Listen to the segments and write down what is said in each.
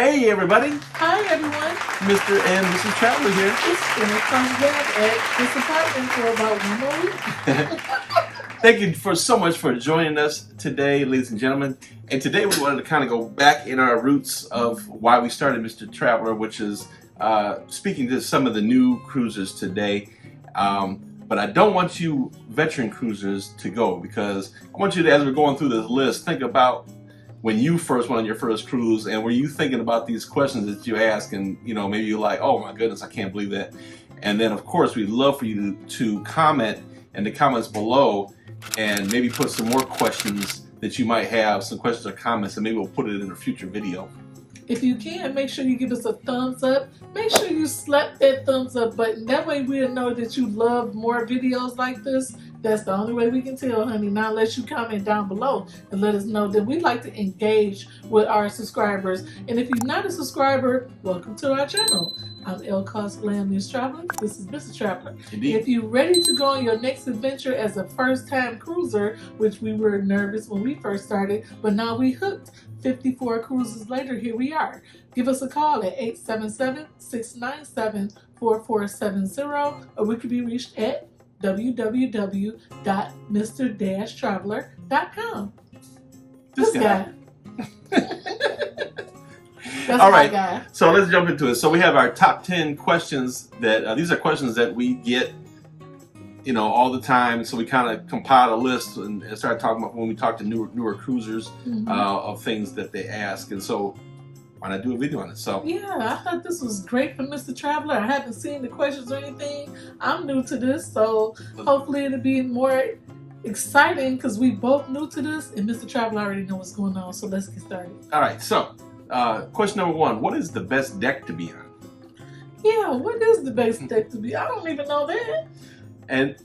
Hey everybody, Hi everyone. Mr. and Mrs. Traveler here. It's gonna come back at this apartment for about 1 more week. Thank you so much for joining us today, ladies and gentlemen. And today we wanted to kind of go back in our roots of why we started Mr. Traveler, which is speaking to some of the new cruisers today. But I don't want you veteran cruisers to go, because I want you to, as we're going through this list, think about when you first went on your first cruise, and were you thinking about these questions that you ask, and maybe you're like, oh my goodness, I can't believe that. And then of course we'd love for you to comment in the comments below and maybe put some more questions that you might have, some questions or comments, and maybe we'll put it in a future video. If you can, make sure you give us a thumbs up. Make sure you slap that thumbs up button. That way we'll know that you love more videos like this. That's the only way we can tell, honey. Now, unless you comment down below and let us know that we like to engage with our subscribers. And if you're not a subscriber, welcome to our channel. I'm El Cosplay Miss Traveler. This is Mr. Traveler. Indeed. If you're ready to go on your next adventure as a first-time cruiser, which we were nervous when we first started, but now we hooked. 54 cruises later, here we are. Give us a call at 877-697-4470, or we can be reached at www.mr-traveler.com. This guy. That's all right, guy. So let's jump into it. So we have our top 10 questions that these are questions that we get all the time. So we kind of compiled a list and started talking about when we talk to newer cruisers of things that they ask. And so why not do a video on it? So yeah, I thought this was great for Mr. Traveler. I haven't seen the questions or anything. I'm new to this, so hopefully it'll be more exciting because we both new to this, and Mr. Traveler already know what's going on. So let's get started. All right. So question number 1: what is the best deck to be on? Yeah, what is the best deck to be? I don't even know that. And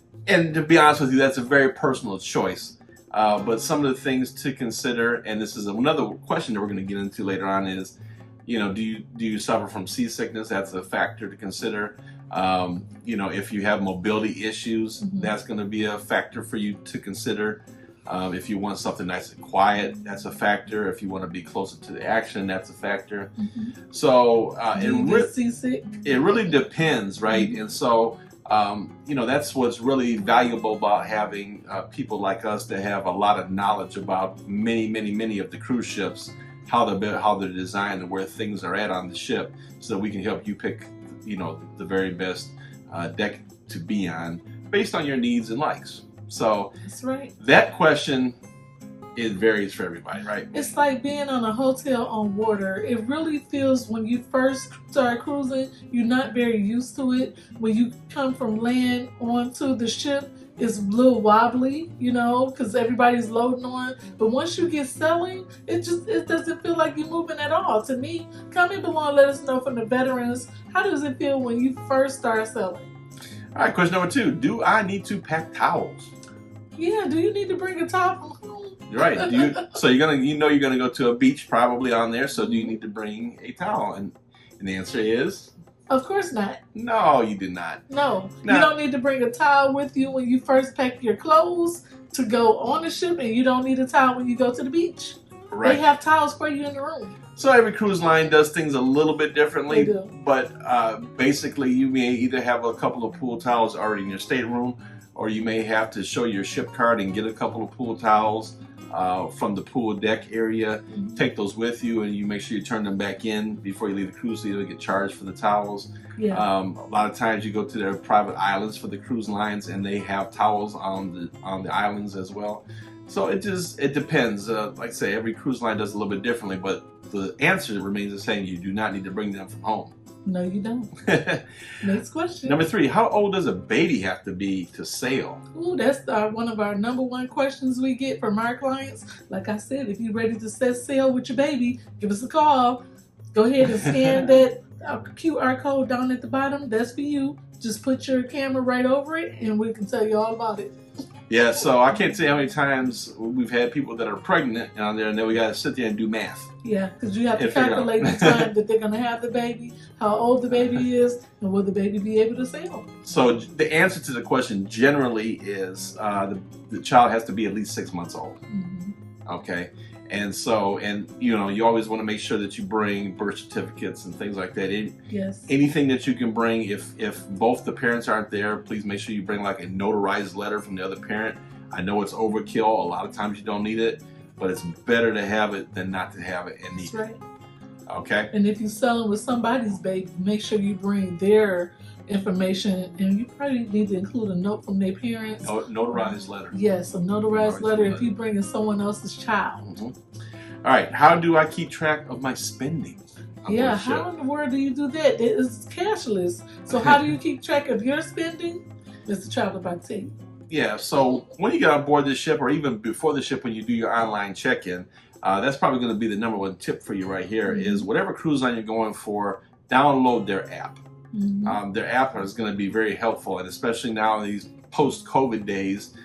to be honest with you, that's a very personal choice. But some of the things to consider, and this is another question that we're going to get into later on, is, do you suffer from seasickness? That's a factor to consider. If you have mobility issues, that's going to be a factor for you to consider. If you want something nice and quiet, that's a factor. If you want to be closer to the action, that's a factor. So it really depends, right? And so that's what's really valuable about having people like us that have a lot of knowledge about many of the cruise ships, how they're designed and where things are at on the ship, so that we can help you pick the very best deck to be on based on your needs and likes. So that's right. That question, it varies for everybody, right? It's like being on a hotel on water. It really feels, when you first start cruising, you're not very used to it. When you come from land onto the ship, it's a little wobbly, because everybody's loading on. But once you get sailing, it doesn't feel like you're moving at all. To me, comment below and let us know from the veterans, how does it feel when you first start sailing? All right, question number 2: do I need to pack towels? Yeah, do you need to bring a towel from home? Right. So you're gonna go to a beach probably on there. So do you need to bring a towel? And the answer is, of course not. No, you did not. No, you don't need to bring a towel with you when you first pack your clothes to go on the ship, and you don't need a towel when you go to the beach. Right. They have towels for you in the room. So every cruise line does things a little bit differently. They do. But basically, you may either have a couple of pool towels already in your stateroom, or you may have to show your ship card and get a couple of pool towels from the pool deck area. Take those with you, and you make sure you turn them back in before you leave the cruise, so you don't get charged for the towels. Yeah. A lot of times you go to their private islands for the cruise lines, and they have towels on the islands as well. So it depends. Like I say, every cruise line does a little bit differently, but the answer remains the same. You do not need to bring them from home. No, you don't. Next question. Number 3: how old does a baby have to be to sail? Ooh, that's one of our number 1 questions we get from our clients. Like I said, if you're ready to set sail with your baby, give us a call. Go ahead and scan that QR code down at the bottom. That's for you. Just put your camera right over it, and we can tell you all about it. Yeah, so I can't tell you how many times we've had people that are pregnant on there, and then we got to sit there and do math. Yeah, because you have to calculate the time that they're going to have the baby, how old the baby is, and will the baby be able to sail. So the answer to the question generally is the child has to be at least 6 months old. Okay, And so, and you know, you always want to make sure that you bring birth certificates and things like that. Yes. Anything that you can bring. If both the parents aren't there, please make sure you bring like a notarized letter from the other parent. I know it's overkill. A lot of times you don't need it, but it's better to have it than not to have it and need That's right. it. Okay. And if you're selling with somebody's baby, make sure you bring their information, and you probably need to include a note from their parents. Notarized letter. Yes, a notarized letter if you bring in someone else's child. All right. How do I keep track of my spending? Yeah, how in the world do you do that? It's cashless. So how do you keep track of your spending? Mr. Traveler by T. Yeah, so when you get on board the ship, or even before the ship when you do your online check-in, that's probably going to be the number one tip for you right here, is whatever cruise line you're going for, download their app. Their app is going to be very helpful, and especially now in these post-COVID days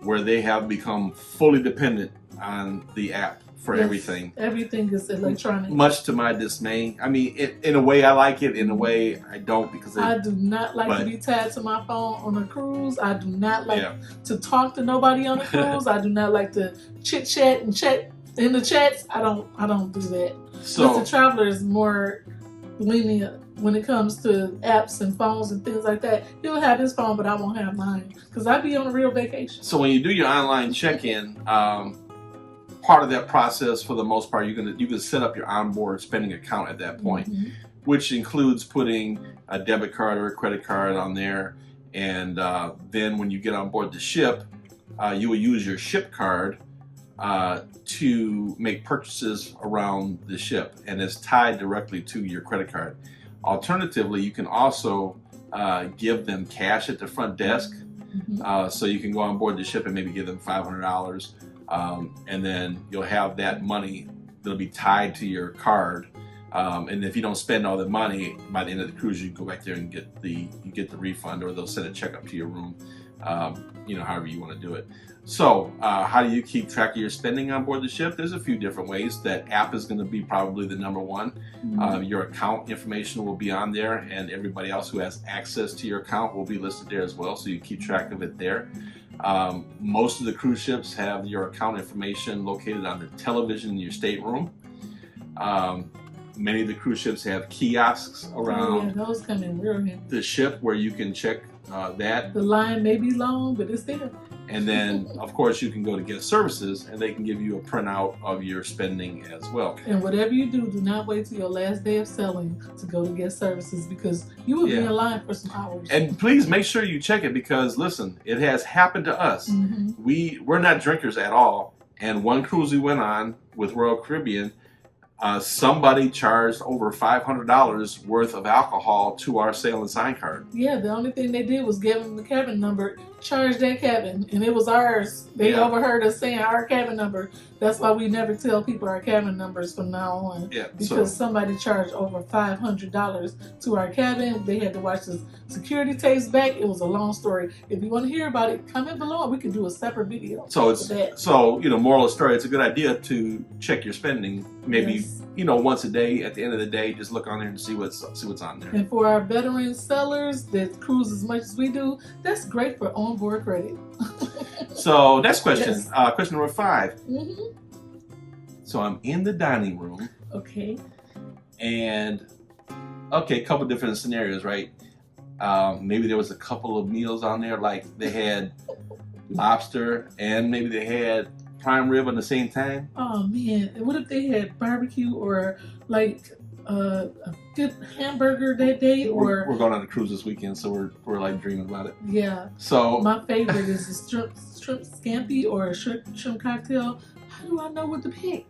where they have become fully dependent on the app for everything. Everything is electronic. Much to my dismay. I mean, in a way I like it, in a way I don't, because I do not like to be tied to my phone on a cruise. I do not like to talk to nobody on a cruise. I do not like to chit chat and chat in the chats. I don't do that. So Mr. Traveler is more lenient when it comes to apps and phones and things like that. He'll have his phone, but I won't have mine because I be on a real vacation. So when you do your online check-in, part of that process, for the most part, you can set up your onboard spending account at that point, which includes putting a debit card or a credit card on there. And then when you get on board the ship, you will use your ship card to make purchases around the ship, and it's tied directly to your credit card. Alternatively, you can also give them cash at the front desk, so you can go on board the ship and maybe give them $500, and then you'll have that money that'll be tied to your card. And if you don't spend all the money by the end of the cruise, you go back there and get the refund, or they'll send a check up to your room. However you want to do it. So how do you keep track of your spending on board the ship? There's a few different ways. That app is going to be probably the number one. Your account information will be on there, and everybody else who has access to your account will be listed there as well, so you keep track of it there. Most of the cruise ships have your account information located on the television in your stateroom. Many of the cruise ships have kiosks around those come in real handy. The ship where you can check that. The line may be long, but it's there. And then, of course, you can go to guest services, and they can give you a printout of your spending as well. And whatever you do not wait till your last day of selling to go to guest services, because you will be in line for some hours. And please make sure you check it, because listen, it has happened to us. We're not drinkers at all. And one cruise we went on with Royal Caribbean, somebody charged over $500 worth of alcohol to our sail and sign card. Yeah, the only thing they did was give them the cabin number, charge that cabin, and it was ours. They overheard us saying our cabin number. That's why we never tell people our cabin numbers from now on. Yeah, because somebody charged over $500 to our cabin. They had to watch the security tapes back. It was a long story. If you want to hear about it, comment below and we can do a separate video. So moral of the story, it's a good idea to check your spending. Maybe once a day. At the end of the day, just look on there and see what's on there. And for our veteran sellers that cruise as much as we do, that's great for onboard credit. So next question, question number 5. So I'm in the dining room. Okay. And a couple different scenarios, right? Maybe there was a couple of meals on there, like they had lobster and maybe they had prime rib at the same time. Oh man, what if they had barbecue or like a good hamburger that day? Or we're going on a cruise this weekend, so we're like dreaming about it. Yeah. So my favorite is a shrimp scampi or a shrimp cocktail. How do I know what to pick?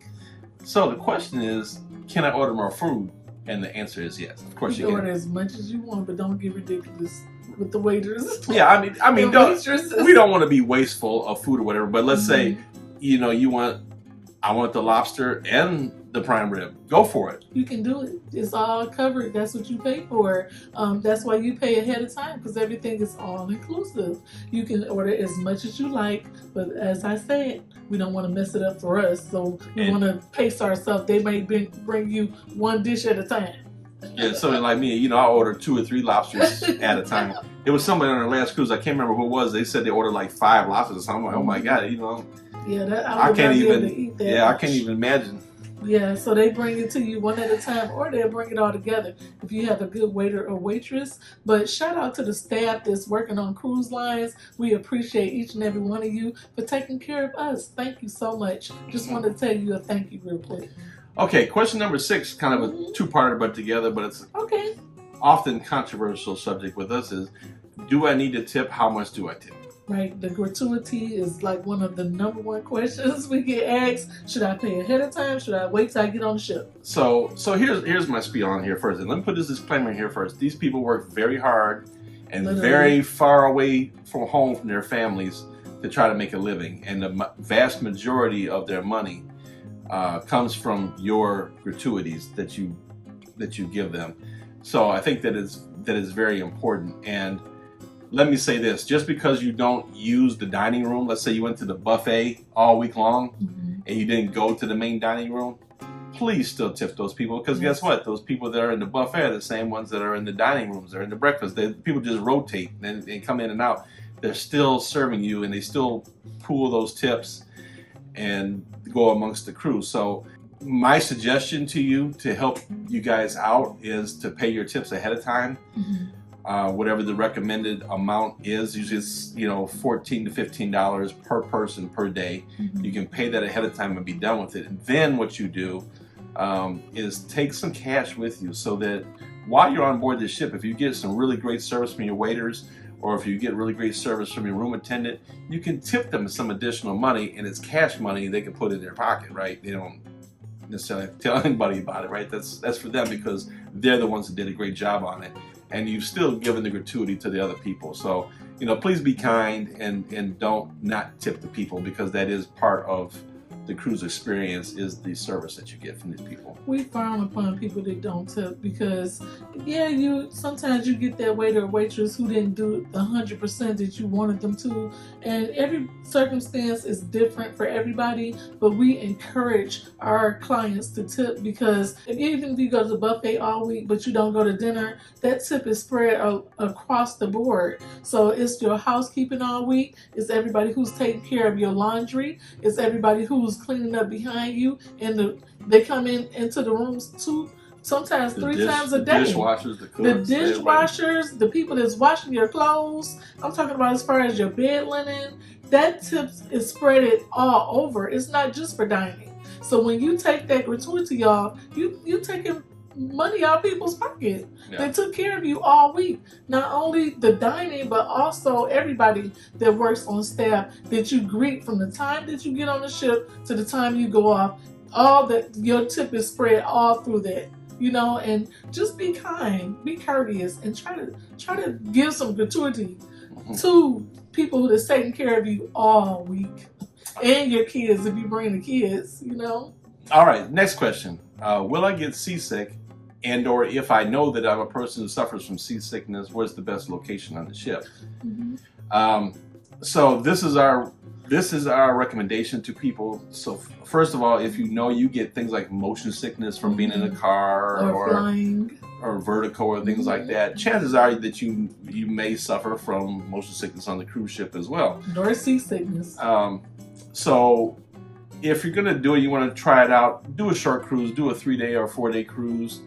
So the question is, can I order more food? And the answer is yes. Of course you can. Order as much as you want, but don't get ridiculous with the waiters. Yeah, I mean, we don't want to be wasteful of food or whatever. But let's say, I want the lobster and the prime rib. Go for it. You can do it. It's all covered. That's what you pay for. That's why you pay ahead of time, because everything is all inclusive. You can order as much as you like, but as I said, we don't want to mess it up for us. So we want to pace ourselves. They may bring you one dish at a time. Yeah, so like me, I ordered 2 or 3 lobsters at a time. There was somebody on our last cruise, I can't remember who it was. They said they ordered like 5 lobsters or something. I'm like, oh my God, Yeah, I would can't not be able even. to eat that Yeah, I much. can't even imagine. Yeah, so they bring it to you one at a time, or they'll bring it all together if you have a good waiter or waitress. But shout out to the staff that's working on cruise lines. We appreciate each and every one of you for taking care of us. Thank you so much. Just wanted to tell you a thank you real quick. Okay, question number 6, kind of a two-parter but together, but it's Okay. often controversial subject with us is, do I need to tip? How much do I tip? Right, the gratuity is like one of the number one questions we get asked. Should I pay ahead of time? Should I wait till I get on the ship? So here's my spiel on here first. And let me put this disclaimer here first. These people work very hard and Literally. very far away from home from their families to try to make a living. And the vast majority of their money comes from your gratuities that you give them. So I think that is very important. And let me say this, just because you don't use the dining room, let's say you went to the buffet all week long and you didn't go to the main dining room, please still tip those people, because guess what? Those people that are in the buffet are the same ones that are in the dining rooms or in the breakfast. People just rotate and come in and out. They're still serving you and they still pool those tips and go amongst the crew. So my suggestion to you to help you guys out is to pay your tips ahead of time. Whatever the recommended amount is, usually it's $14 to $15 per person per day. You can pay that ahead of time and be done with it. And then what you do is take some cash with you, so that while you're on board the ship, if you get some really great service from your waiters, or if you get really great service from your room attendant, you can tip them some additional money, and it's cash money they can put in their pocket, right? They don't necessarily have to tell anybody about it, right? That's for them, because they're the ones that did a great job on it. And you've still given the gratuity to the other people. So, please be kind and don't not tip the people, because that is part of the cruise experience, is the service that you get from these people. We frown upon people that don't tip, because sometimes you get that waiter or waitress who didn't do the 100% that you wanted them to, and every circumstance is different for everybody. But we encourage our clients to tip, because even if you go to the buffet all week but you don't go to dinner, that tip is spread across the board. So it's your housekeeping all week, it's everybody who's taking care of your laundry, it's everybody who's cleaning up behind you, and they come into the rooms sometimes three times a day. The dishwashers, the cooks, the people that's washing your clothes. I'm talking about as far as your bed linen. That tip is spread all over. It's not just for dining. So when you take that gratuity off, you taking money out of people's pocket. They took care of you all week. Not only the dining, but also everybody that works on staff that you greet from the time that you get on the ship to the time you go off. Your tip is spread all through that. And just be kind, be courteous, and try to give some gratuity to people that's taking care of you all week, and your kids if you bring the kids. All right, next question. Will I get seasick? And or if I know that I'm a person who suffers from seasickness, where's the best location on the ship? So this is our recommendation to people. So first of all, if you get things like motion sickness from being in a car or flying or vertigo or things like that, chances are that you may suffer from motion sickness on the cruise ship as well. Or seasickness. So if you're gonna do it, you want to try it out. Do a short cruise. Do a 3-day or 4-day cruise.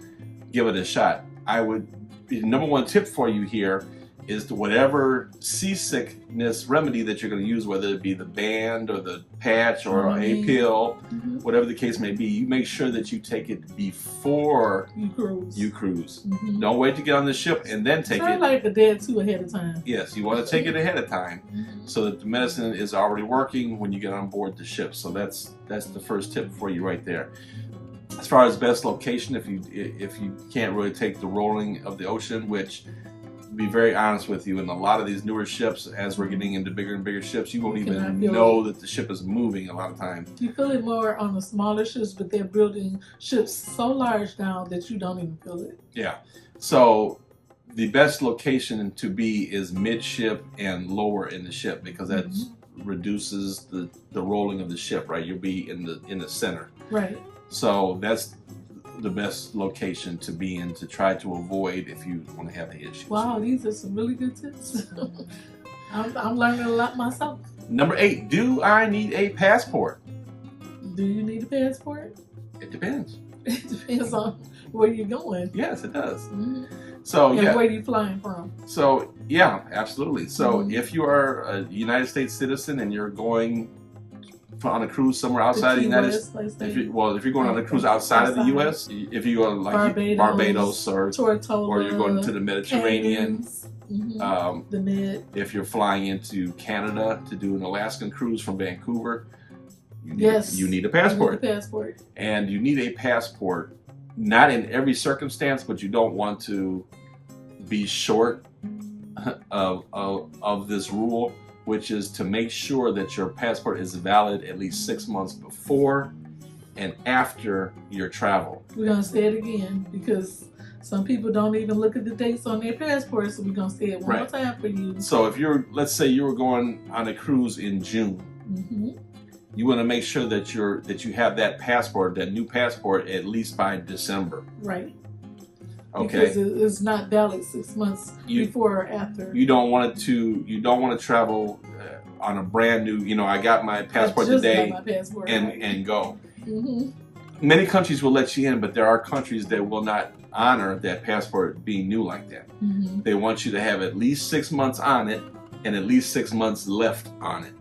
Give it a shot. The number one tip for you here is to whatever seasickness remedy that you're going to use, whether it be the band or the patch or a pill, whatever the case may be, you make sure that you take it before you cruise. Don't wait to get on the ship and then take it. Like a day or two ahead of time. Yes, you want to take it ahead of time so that the medicine is already working when you get on board the ship. So that's the first tip for you right there. As far as best location, if you can't really take the rolling of the ocean, which, to be very honest with you, in a lot of these newer ships, as we're getting into bigger and bigger ships, you won't even know that the ship is moving a lot of times. You feel it more on the smaller ships, but they're building ships so large now that you don't even feel it. Yeah. So the best location to be is midship and lower in the ship, because that reduces the rolling of the ship, right? You'll be in the center. Right. So that's the best location to be in to try to avoid if you want to have the issues. Wow, these are some really good tips. I'm learning a lot myself. Number 8, do I need a passport? Do you need a passport? It depends. It depends on where you're going. Yes, it does. Mm-hmm. So and yeah. where you flying from? So yeah, absolutely. So Mhm. if you are a United States citizen and you're going on a cruise somewhere outside the United States, if you're going on a cruise outside of the U.S., if you go like Barbados or Tortola, or you're going to the Mediterranean, the Med. If you're flying into Canada to do an Alaskan cruise from Vancouver, you need a passport. And you need a passport, not in every circumstance, but you don't want to be short of this rule, which is to make sure that your passport is valid at least 6 months before and after your travel. We're going to say it again because some people don't even look at the dates on their passports, so we're going to say it one more time for you. So if let's say you were going on a cruise in June, you want to make sure that you have that passport, that new passport, at least by December. Right. Okay. Because it's not valid 6 months before or after. You don't want to travel on a brand new. I got my passport today and go. Many countries will let you in, but there are countries that will not honor that passport being new like that. They want you to have at least 6 months on it and at least 6 months left on it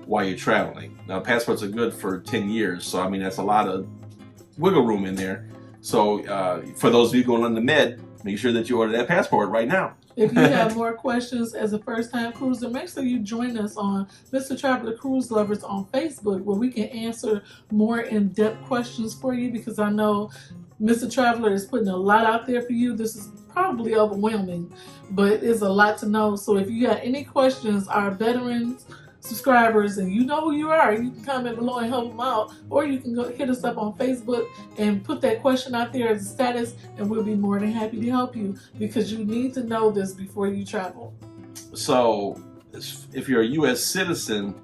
while you're traveling. Now, passports are good for 10 years, so I mean that's a lot of wiggle room in there. So for those of you going on the Med, make sure that you order that passport right now. If you have more questions as a first-time cruiser, make sure you join us on Mr. Traveler Cruise Lovers on Facebook, where we can answer more in-depth questions for you, because I know Mr. Traveler is putting a lot out there for you. This is probably overwhelming, but it's a lot to know. So if you got any questions, our veterans, subscribers, and you know who you are, you can comment below and help them out, or you can go hit us up on Facebook and put that question out there as a status, and we'll be more than happy to help you, because you need to know this before you travel. So if you're a U.S. citizen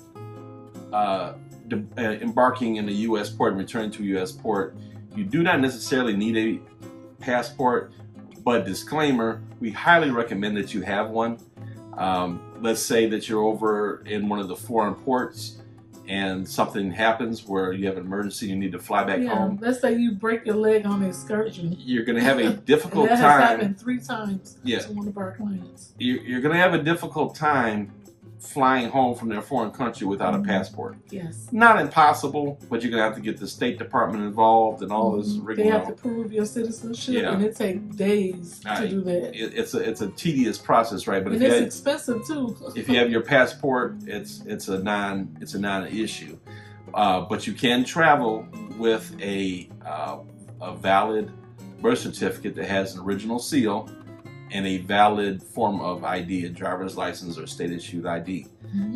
embarking in a U.S. port and returning to a U.S. port, you do not necessarily need a passport, but disclaimer, we highly recommend that you have one. Let's say that you're over in one of the foreign ports and something happens where you have an emergency, you need to fly back home. Let's say you break your leg on an excursion. You're going to have a difficult time. That has happened 3 times to one of our clients. You're going to have a difficult time flying home from their foreign country without a passport. Yes. Not impossible, but you're going to have to get the State Department involved and all this rigmarole. They have to prove your citizenship, and it takes days to do that. It's a tedious process, right? But and it's expensive too. If you have your passport, it's a non-issue. But you can travel with a valid birth certificate that has an original seal and a valid form of ID, a driver's license or state-issued ID.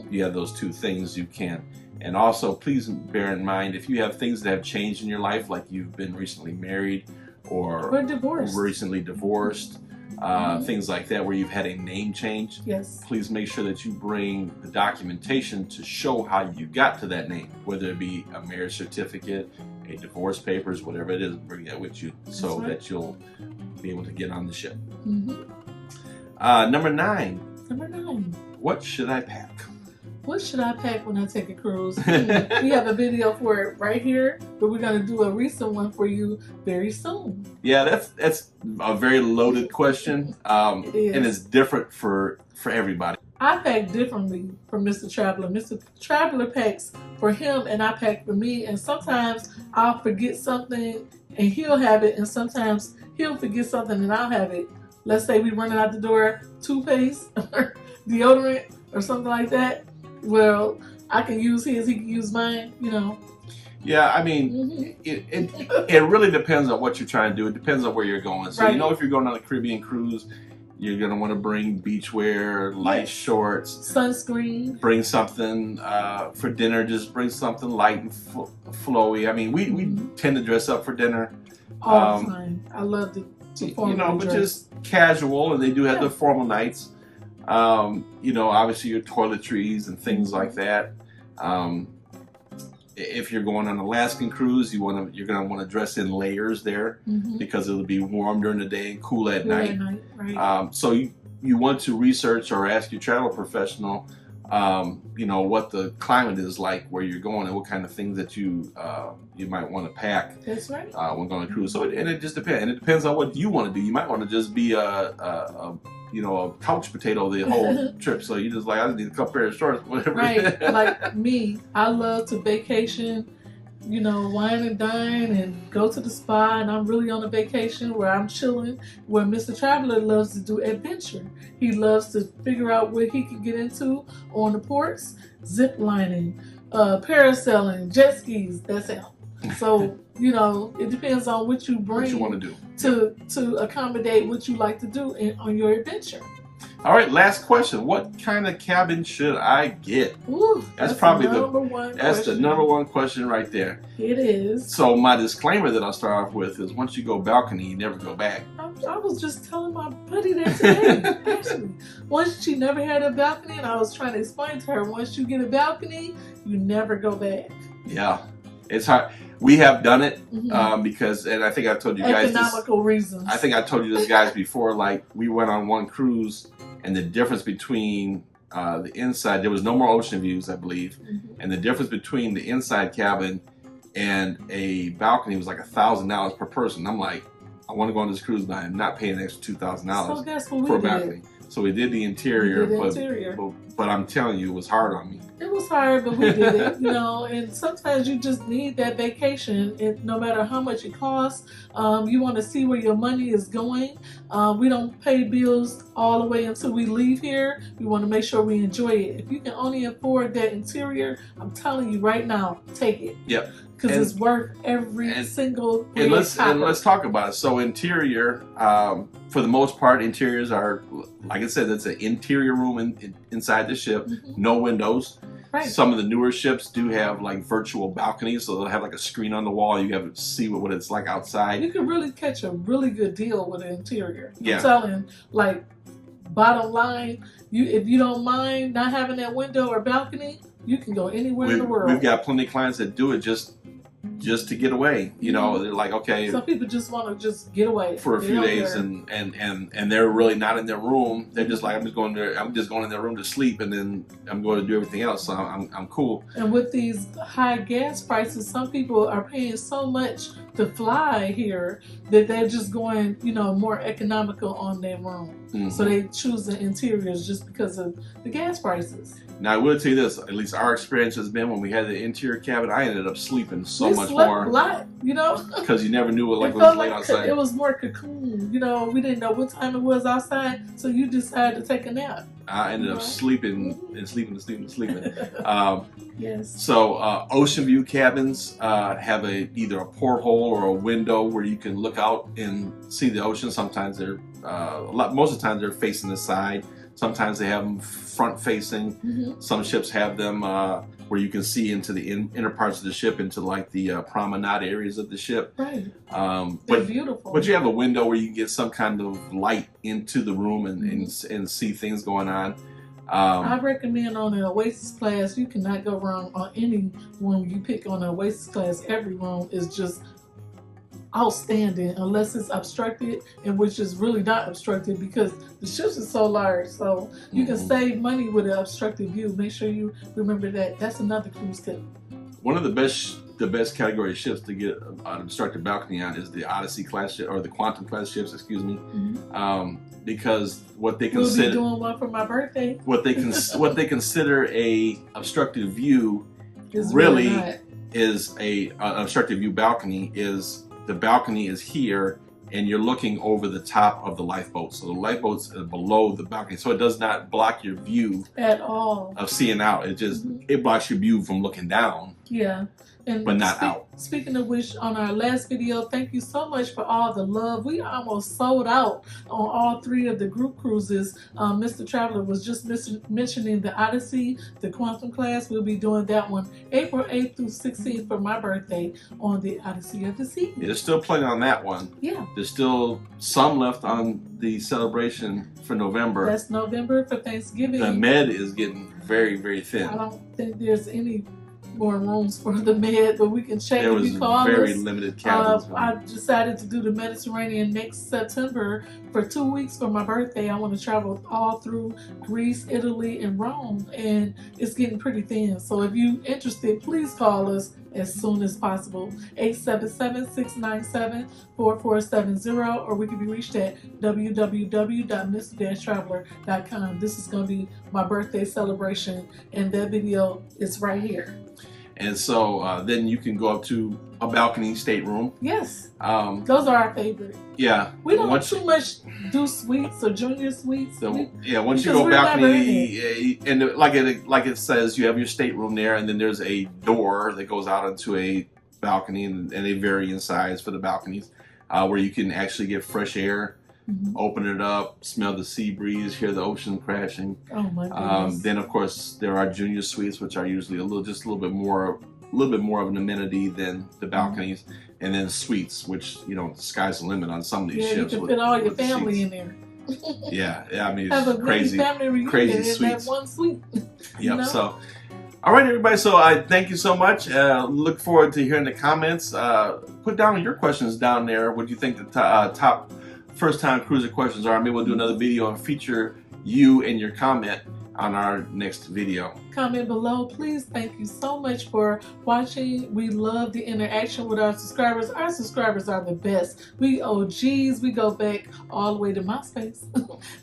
You have those 2 things, you can. And also, please bear in mind, if you have things that have changed in your life, like you've been recently married or recently divorced, things like that, where you've had a name change, please make sure that you bring the documentation to show how you got to that name, whether it be a marriage certificate, a divorce papers, whatever it is, bring that with you that you'll be able to get on the ship. Number 9. What should I pack? What should I pack when I take a cruise? We have a video for it right here, but we're going to do a recent one for you very soon. Yeah, that's a very loaded question. It is. And it's different for everybody. I pack differently from Mr. Traveler. Mr. Traveler packs for him and I pack for me, and sometimes I'll forget something and he'll have it, and sometimes he'll forget something and I'll have it. Let's say we're running out the door, toothpaste or deodorant or something like that. Well, I can use his, he can use mine, Yeah, I mean, it really depends on what you're trying to do. It depends on where you're going. So, if you're going on a Caribbean cruise, you're going to want to bring beachwear, light shorts. Sunscreen. Bring something for dinner. Just bring something light and flowy. I mean, we tend to dress up for dinner. All the time. I love to but just casual, and they do have the formal nights. Obviously your toiletries and things like that. If you're going on an Alaskan cruise, you're gonna want to dress in layers there because it'll be warm during the day and cool at night. Right. So you want to research or ask your travel professional, you know, what the climate is like where you're going and what kind of things that you might want to pack. That's right. When going on a cruise. So it just depends, and it depends on what you want to do. You might want to just be a you know, a couch potato the whole trip. So you just like, I just need a couple pair of shorts, whatever. Right. Like me, I love to vacation, you know, wine and dine and go to the spa, and I'm really on a vacation where I'm chilling, where Mr. Traveler loves to do adventure. He loves to figure out what he can get into on the ports, zip lining, parasailing, jet skis, that's it. So, you know, it depends on what you bring What you want to do to accommodate what you like to do on your adventure. All right, last question. What kind of cabin should I get? Ooh, that's probably the number one question right there. It is. So my disclaimer that I'll start off with is once you go balcony, you never go back. I was just telling my buddy that today, actually. Once she never had a balcony, and I was trying to explain to her, once you get a balcony, you never go back. Yeah, it's hard. We have done it because, and I think I told you guys economical reasons. I think I told you this guys before. Like we went on one cruise, and the difference between the inside, there was no more ocean views, I believe, and the difference between the inside cabin and a balcony was like $1,000 per person. I'm like, I want to go on this cruise, but I'm not paying an extra $2,000 so guess what for a we balcony. did? So we did the interior, But I'm telling you, it was hard on me. It was hard, but we did it, you know. And sometimes you just need that vacation, and no matter how much it costs, you want to see where your money is going. We don't pay bills all the way until we leave here. We want to make sure we enjoy it. If you can only afford that interior, I'm telling you right now, take it. Yep. Because it's worth every single. And let's talk about it. So interior, for the most part, interiors are, like I said, it's an interior room inside the ship, no windows. Right. Some of the newer ships do have like virtual balconies, so they'll have like a screen on the wall. You have to see what it's like outside. You can really catch a really good deal with the interior. Yeah. I'm telling, like, bottom line, if you don't mind not having that window or balcony, you can go anywhere in the world. We've got plenty of clients that do it just to get away. You know, they're like, okay. Some people just want to just get away for a few days, and they're really not in their room. They're just like, I'm just going in their room to sleep, and then I'm going to do everything else. So I'm cool. And with these high gas prices, some people are paying so much to fly here that they're just going, you know, more economical on their room. So they choose the interiors just because of the gas prices. Now I will tell you this, at least our experience has been when we had the interior cabin, I ended up sleeping so we much slept more. A lot, you know, because you never knew what it was like outside. It was more cocoon, you know. We didn't know what time it was outside, so you decided to take a nap. I ended up sleeping and sleeping. Yes. So ocean view cabins have either a porthole or a window where you can look out and see the ocean. Sometimes they're most of the time they're facing the side. Sometimes they have them front facing. Some ships have them where you can see into the inner parts of the ship, into like the promenade areas of the ship. Right. They're beautiful. But you have a window where you can get some kind of light into the room and see things going on. I recommend on an Oasis Class, you cannot go wrong on any room you pick on an Oasis Class. Every room is just outstanding unless it's obstructed, and which is really not obstructed because the ships are so large, so you can save money with an obstructed view. Make sure you remember that. That's another cruise tip. One of the best category of ships to get an obstructed balcony on is the Odyssey class ship, or the Quantum class ships, excuse me, because what they consider, we'll be doing one for my birthday. What they consider a obstructed view is an obstructed view balcony is. The balcony is here, and you're looking over the top of the lifeboat. So the lifeboat's below the balcony, so it does not block your view at all of seeing out. It just it blocks your view from looking down. Yeah. And but not out. Speaking of which, on our last video, thank you so much for all the love. We almost sold out on all 3 of the group cruises. Mr. Traveler was just mentioning the Odyssey, the Quantum class. We'll be doing that one April 8th through 16th for my birthday on the Odyssey of the Sea. Yeah, there's still plenty on that one. Yeah. There's still some left on the celebration for November. That's November for Thanksgiving. The med is getting very, very thin. I don't think there's any more rooms for the med, but we can check There if was you call very us. limited cabins. I decided to do the Mediterranean next September for 2 weeks for my birthday. I want to travel all through Greece, Italy, and Rome, and it's getting pretty thin. So if you're interested, please call us as soon as possible. 877-697-4470, or we can be reached at www.mr-traveler.com. This is going to be my birthday celebration, and that video is right here. And so then you can go up to a balcony stateroom. Yes, those are our favorite. Yeah, we don't too much do suites or junior suites. So, once you go balcony, and like it says, you have your stateroom there, and then there's a door that goes out into a balcony, and they vary in size for the balconies, where you can actually get fresh air. Mm-hmm. Open it up, smell the sea breeze, hear the ocean crashing. Oh my goodness. Then of course there are junior suites, which are usually a little bit more of an amenity than the balconies, mm-hmm. and then suites, which the sky's the limit on some of these ships. You can fit all your family in there. yeah, I mean, it's crazy suites. That one suite. Yep. So, all right, everybody. So I thank you so much. Look forward to hearing the comments. Put down your questions down there. What do you think the top first-time cruiser questions are? Maybe we'll do another video and feature you and your comment on our next video. Comment below, please. Thank you so much for watching. We love the interaction with our subscribers. Our subscribers are the best. We OGs. We go back all the way to MySpace.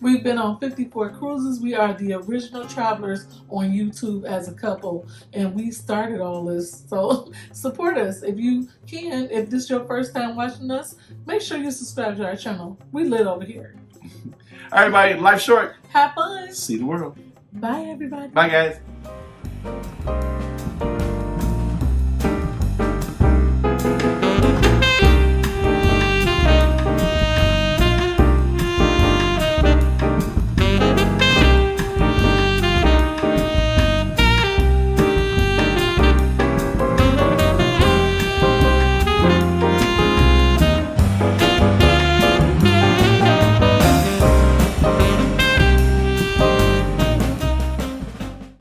We've been on 54 cruises. We are the original travelers on YouTube as a couple, and we started all this. So support us if you can. If this is your first time watching us, make sure you subscribe to our channel. We lit over here. All right, everybody. Life's short. Have fun. See the world. Bye, everybody. Bye, guys.